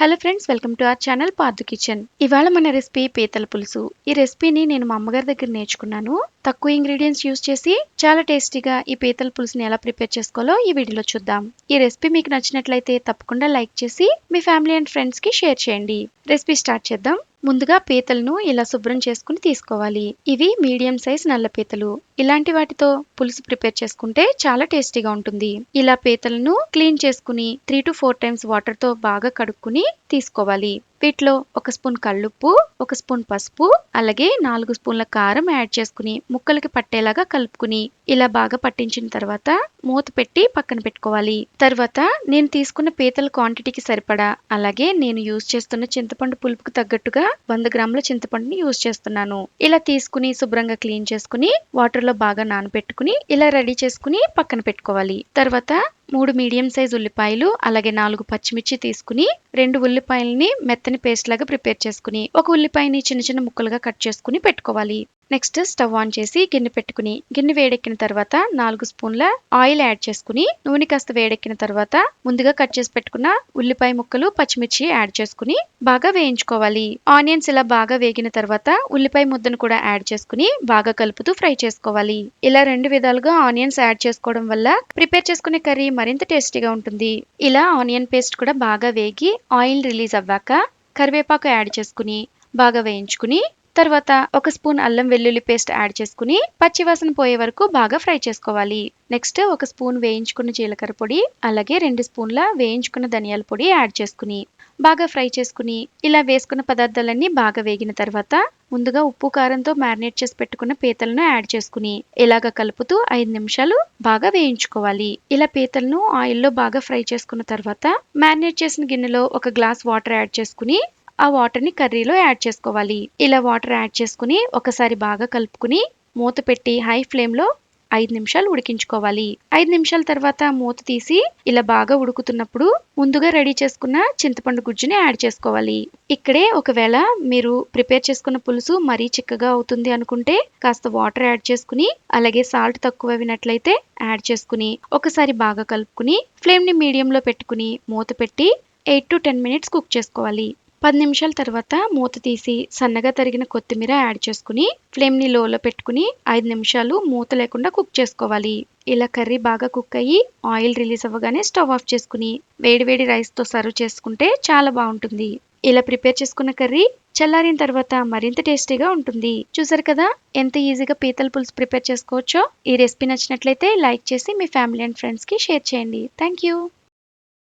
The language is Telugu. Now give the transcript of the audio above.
Hello friends, welcome to our channel Partha kitchen. ఇవాళ మన రెసిపీ పీతల పులుసు. ఈ రెసిపీని నేను మా అమ్మగారి దగ్గర నేర్చుకున్నాను. తక్కువ ఇంగ్రీడియంట్స్ యూస్ చేసి చాలా టేస్టీగా ఈ పీతల పులుసుని ఎలా ప్రిపేర్ చేసుకోవాలో ఈ వీడియోలో చూద్దాం. ఈ రెసిపీ మీకు నచ్చినట్లయితే తప్పకుండా లైక్ చేసి మీ ఫ్యామిలీ అండ్ ఫ్రెండ్స్ కి షేర్ చేయండి. రెసిపీ స్టార్ట్ చేద్దాం. ముందుగా పీతలను ఇలా శుభ్రం చేసుకుని తీసుకోవాలి. ఇవి మీడియం సైజ్ నల్ల పీతలు. ఇలాంటి వాటితో పులుసు ప్రిపేర్ చేసుకుంటే చాలా టేస్టీగా ఉంటుంది. ఇలా పీతలను క్లీన్ చేసుకుని 3 to 4 టైమ్స్ వాటర్ తో బాగా కడుక్కుని తీసుకోవాలి. వీటిలో 1 స్పూన్ కల్లుప్పు, 1 స్పూన్ పసుపు, అలాగే 4 స్పూన్ల కారం యాడ్ చేసుకుని ముక్కలకి పట్టేలాగా కలుపుకుని ఇలా బాగా పట్టించిన తర్వాత మూత పెట్టి పక్కన పెట్టుకోవాలి. తర్వాత నేను తీసుకున్న పీతల క్వాంటిటీకి సరిపడా, అలాగే నేను యూజ్ చేస్తున్న చింతపండు పులుపుకు తగ్గట్టుగా 100 గ్రాముల చింతపండుని యూజ్ చేస్తున్నాను. ఇలా తీసుకుని శుభ్రంగా క్లీన్ చేసుకుని వాటర్ లో బాగా నానబెట్టుకుని ఇలా రెడీ చేసుకుని పక్కన పెట్టుకోవాలి. తర్వాత 3 మీడియం సైజ్ ఉల్లిపాయలు, అలాగే 4 పచ్చిమిర్చి తీసుకుని 2 ఉల్లిపాయలని మెత్తని పేస్ట్ లాగా ప్రిపేర్ చేసుకుని ఒక ఉల్లిపాయని చిన్న చిన్న ముక్కలుగా కట్ చేసుకుని పెట్టుకోవాలి. నెక్స్ట్ స్టవ్ ఆన్ చేసి గిన్నె పెట్టుకుని గిన్నె వేడెక్కిన తర్వాత 4 స్పూన్ల ఆయిల్ యాడ్ చేసుకుని నూనె కాస్త వేడెక్కిన తర్వాత ముందుగా కట్ చేసి పెట్టుకున్న ఉల్లిపాయ ముక్కలు, పచ్చిమిర్చి యాడ్ చేసుకుని బాగా వేయించుకోవాలి. ఆనియన్స్ ఇలా బాగా వేగిన తర్వాత ఉల్లిపాయ ముద్దను కూడా యాడ్ చేసుకుని బాగా కలుపుతూ ఫ్రై చేసుకోవాలి. ఇలా 2 విధాలుగా ఆనియన్స్ యాడ్ చేసుకోవడం వల్ల ప్రిపేర్ చేసుకునే కర్రీ మరింత టేస్టీగా ఉంటుంది. ఇలా ఆనియన్ పేస్ట్ కూడా బాగా వేగి ఆయిల్ రిలీజ్ అవ్వాక కరివేపాకు యాడ్ చేసుకుని బాగా వేయించుకుని తర్వాత 1 స్పూన్ అల్లం వెల్లుల్లి పేస్ట్ యాడ్ చేసుకుని పచ్చివాసన పోయే వరకు బాగా ఫ్రై చేసుకోవాలి. నెక్స్ట్ 1 స్పూన్ వేయించుకున్న జీలకర్ర పొడి, అలాగే 2 స్పూన్ల వేయించుకున్న ధనియాల పొడి యాడ్ చేసుకుని బాగా ఫ్రై చేసుకుని ఇలా వేసుకున్న పదార్థాలన్నీ బాగా వేగిన తర్వాత ముందుగా ఉప్పు కారంతో మ్యారినేట్ చేసి పెట్టుకున్న పీతలను యాడ్ చేసుకుని ఇలాగ కలుపుతూ 5 నిమిషాలు బాగా వేయించుకోవాలి. ఇలా పీతలను ఆయిల్లో బాగా ఫ్రై చేసుకున్న తర్వాత మ్యారినేట్ చేసిన గిన్నెలో 1 గ్లాస్ వాటర్ యాడ్ చేసుకుని ఆ వాటర్ ని కర్రీలో యాడ్ చేసుకోవాలి. ఇలా వాటర్ యాడ్ చేసుకుని ఒకసారి బాగా కలుపుకుని మూత పెట్టి హై ఫ్లేమ్ లో 5 నిమిషాలు ఉడికించుకోవాలి. 5 నిమిషాల తర్వాత మూత తీసి ఇలా బాగా ఉడుకుతున్నప్పుడు ముందుగా రెడీ చేసుకున్న చింతపండు గుజ్జుని యాడ్ చేసుకోవాలి. ఇక్కడే ఒకవేళ మీరు ప్రిపేర్ చేసుకున్న పులుసు మరీ చిక్కగా అవుతుంది అనుకుంటే కాస్త వాటర్ యాడ్ చేసుకుని అలాగే సాల్ట్ తక్కువ అయినట్లయితే యాడ్ చేసుకుని ఒకసారి బాగా కలుపుకుని ఫ్లేమ్ ని మీడియం లో పెట్టుకుని మూత పెట్టి 8 to 10 మినిట్స్ కుక్ చేసుకోవాలి. 10 నిమిషాల తర్వాత మూత తీసి సన్నగా తరిగిన కొత్తిమీర యాడ్ చేసుకుని ఫ్లేమ్ ని లోలో పెట్టుకుని 5 నిమిషాలు మూత లేకుండా కుక్ చేసుకోవాలి. ఇలా కర్రీ బాగా కుక్ అయ్యి ఆయిల్ రిలీజ్ అవ్వగానే స్టవ్ ఆఫ్ చేసుకుని వేడివేడి రైస్ తో సర్వ్ చేసుకుంటే చాలా బాగుంటుంది. ఇలా ప్రిపేర్ చేసుకున్న కర్రీ చల్లారిన తర్వాత మరింత టేస్టీగా ఉంటుంది. చూసారు కదా ఎంత ఈజీగా పీతల పులుసు ప్రిపేర్ చేసుకోవచ్చో. ఈ రెసిపీ నచ్చినట్లయితే లైక్ చేసి మీ ఫ్యామిలీ అండ్ ఫ్రెండ్స్ కి షేర్ చేయండి. Thank you.